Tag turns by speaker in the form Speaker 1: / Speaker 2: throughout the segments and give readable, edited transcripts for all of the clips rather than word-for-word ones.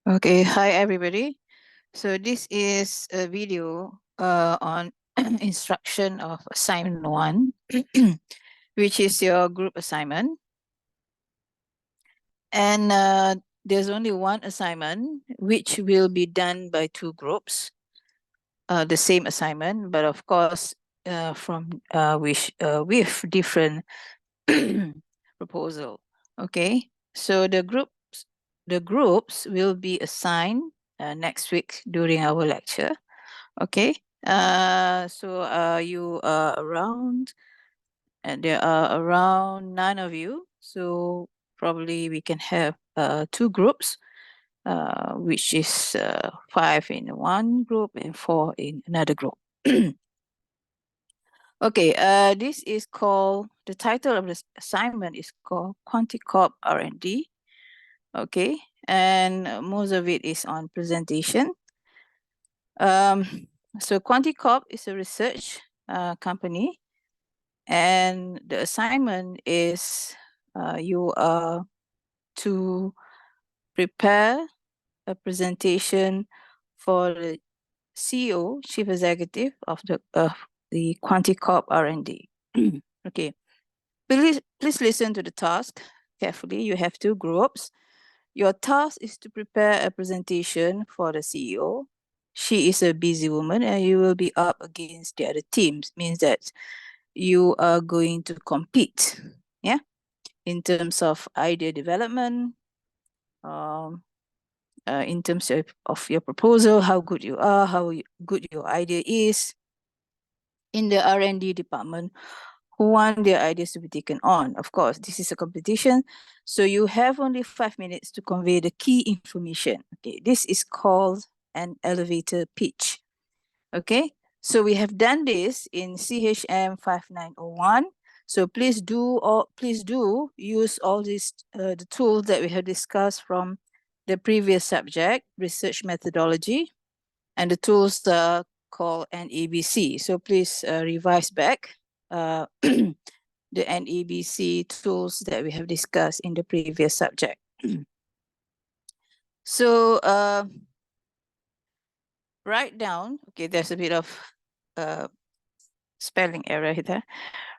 Speaker 1: Okay, hi everybody. So this is a video on instruction of assignment 1, which is your group assignment. And there's only one assignment which will be done by two groups, the same assignment, but of course with different proposal. Okay, so the groups will be assigned next week during our lecture. Okay. So you are around, and there are around 9 of you. So probably we can have two groups, which is 5 in one group and 4 in another group. Okay. This is called, the title of this assignment is called QuantiCorp R&D. Okay, and most of it is on presentation. So QuantiCorp is a research company, and the assignment is you are to prepare a presentation for the CEO, Chief Executive of the QuantiCorp R&D. Okay, please listen to the task carefully. You have two groups. Your task is to prepare a presentation for the CEO. She is a busy woman, and you will be up against the other teams. Means that you are going to compete, yeah, in terms of idea development, in terms of your proposal, how good you are, good your idea is. In the R&D department, who want their ideas to be taken on. Of course, this is a competition, so you have only 5 minutes to convey the key information. Okay, this is called an elevator pitch. Okay, so we have done this in CHM5901. So please do use all these the tools that we have discussed from the previous subject, research methodology, and the tools called NABC. So please revise back the NABC tools that we have discussed in the previous subject. So write down, okay, there's a bit of spelling error here.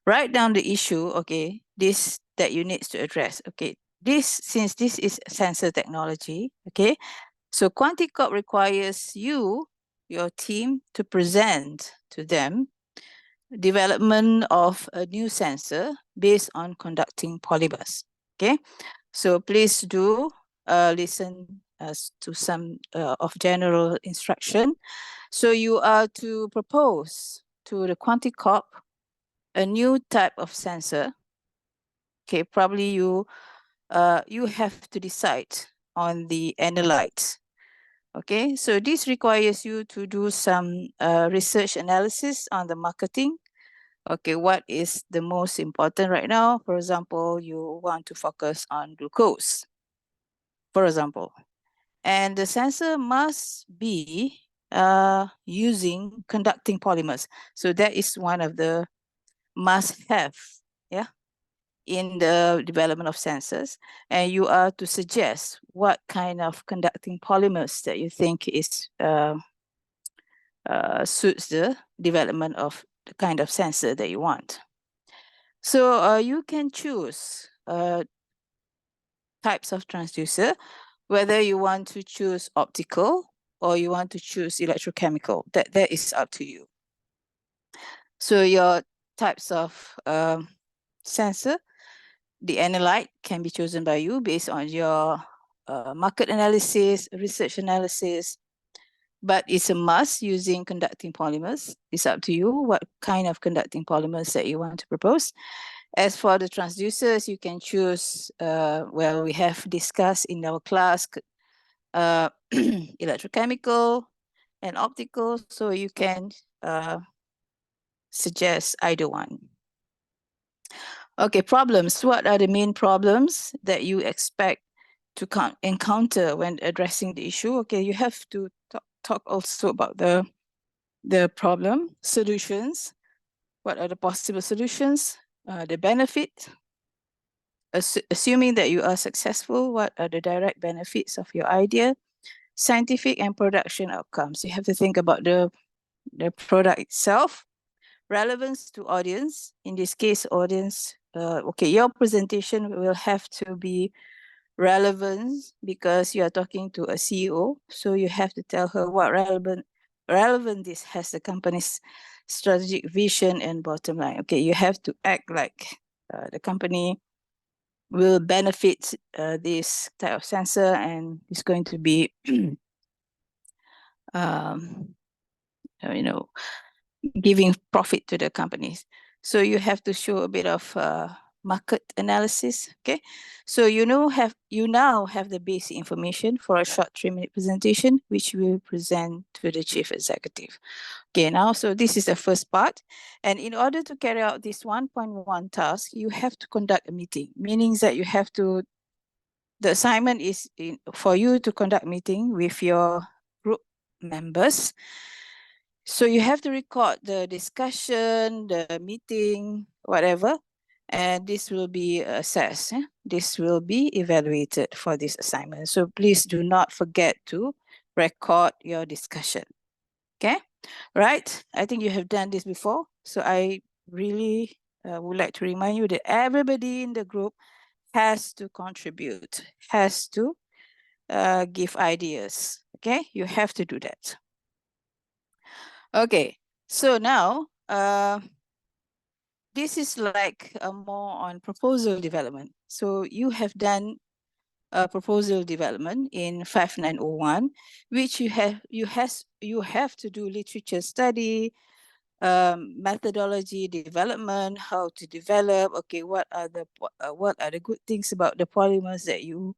Speaker 1: Write down the issue, okay, this that you need to address. Okay, since this is sensor technology, okay, so QuantiCorp requires you, your team, to present to them development of a new sensor based on conducting polymers. Okay, so please do listen to some of general instruction. So you are to propose to the QuantiCorp a new type of sensor. Okay, probably you have to decide on the analytes. Okay, so this requires you to do some research analysis on the marketing. Okay, what is the most important right now? For example, you want to focus on glucose, for example. And the sensor must be using conducting polymers. So that is one of the must-have, yeah, in the development of sensors. And you are to suggest what kind of conducting polymers that you think is suits the development of the kind of sensor that you want. So you can choose types of transducer, whether you want to choose optical or you want to choose electrochemical. That is up to you. So your types of sensor, the analyte can be chosen by you based on your market analysis, research analysis, but it's a must using conducting polymers. It's up to you what kind of conducting polymers that you want to propose. As for the transducers, you can choose, well, we have discussed in our class electrochemical and optical, so you can suggest either one. Okay, problems. What are the main problems that you expect to encounter when addressing the issue? Okay, you have to talk also about the problem, solutions. What are the possible solutions? The benefit. Assuming that you are successful, what are the direct benefits of your idea? scientific and production outcomes. You have to think about the product itself, relevance to audience. In this case, audience, okay, your presentation will have to be relevant because you are talking to a CEO. So you have to tell her what relevant this has the company's strategic vision and bottom line. Okay, you have to act like the company will benefit this type of sensor and it's going to be you know, giving profit to the companies. So you have to show a bit of market analysis. Okay, so you now have the basic information for a short 3-minute presentation, which we will present to the chief executive. Okay, now so this is the first part, and in order to carry out this 1.1 task, you have to conduct a meeting. Meaning that you have to. The assignment is for you to conduct meeting with your group members. So you have to record the discussion, the meeting, whatever, and this will be assessed. This will be evaluated for this assignment. So please do not forget to record your discussion. Okay, right? I think you have done this before. So I really would like to remind you that everybody in the group has to contribute, has to give ideas. Okay, you have to do that. Okay, so now this is like more on proposal development. So you have done a proposal development in 5901, which you have to do literature study, methodology development, how to develop. Okay, what are the good things about the polymers that you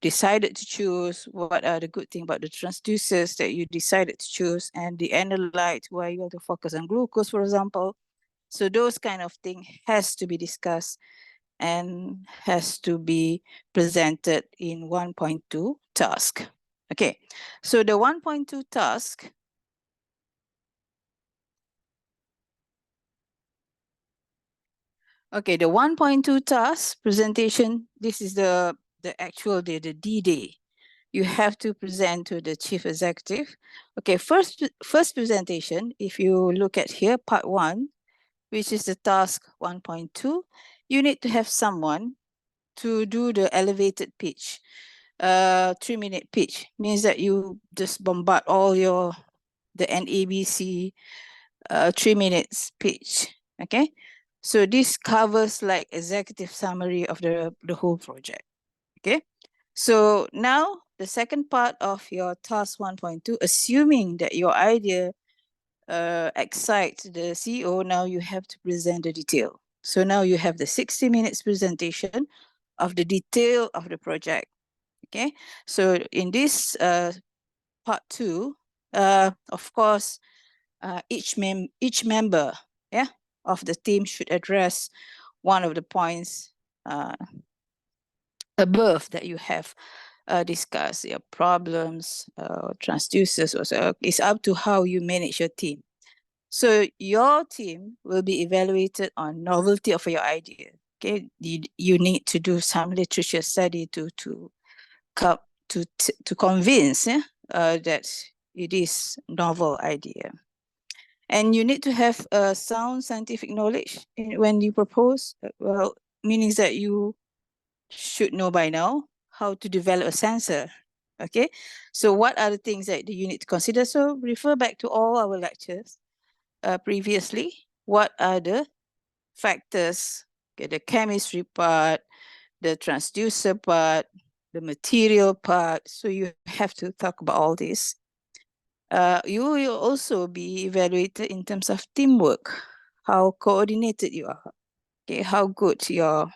Speaker 1: decided to choose? What are the good things about the transducers that you decided to choose? And the analyte, why you want to focus on glucose, for example. So those kind of things has to be discussed and has to be presented in 1.2 task. Okay, so the 1.2 task, okay, the 1.2 task presentation, this is the actual day, the D-Day. You have to present to the chief executive. Okay, first presentation, if you look at here, part 1, which is the task 1.2, you need to have someone to do the elevated pitch. 3-minute pitch means that you just bombard all the NABC 3 minutes pitch. Okay, so this covers like executive summary of the whole project. Okay, so now the second part of your task 1.2, assuming that your idea excites the CEO, now you have to present the detail. So now you have the 60 minutes presentation of the detail of the project. Okay, so in this part 2, of course, each member of the team should address one of the points above that you have discussed, your problems, transducers. Also, it's up to how you manage your team. So your team will be evaluated on novelty of your idea. Okay, you need to do some literature study to convince that it is novel idea. And you need to have a sound scientific knowledge when you propose. Well, meaning that you should know by now how to develop a sensor. Okay, so what are the things that you need to consider? So refer back to all our lectures previously. What are the factors? Okay, the chemistry part, the transducer part, the material part. So you have to talk about all this. You will also be evaluated in terms of teamwork, how coordinated you are, okay, how good your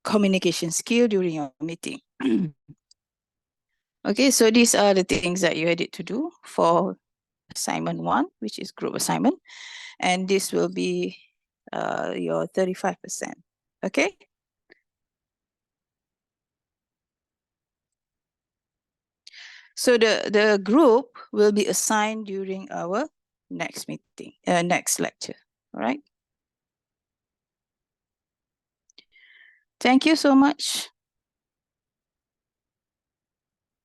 Speaker 1: communication skill during your meeting. Okay, so these are the things that you need to do for assignment 1, which is group assignment, and this will be your 35%. Okay. So the group will be assigned during our next meeting, next lecture. All right. Thank you so much.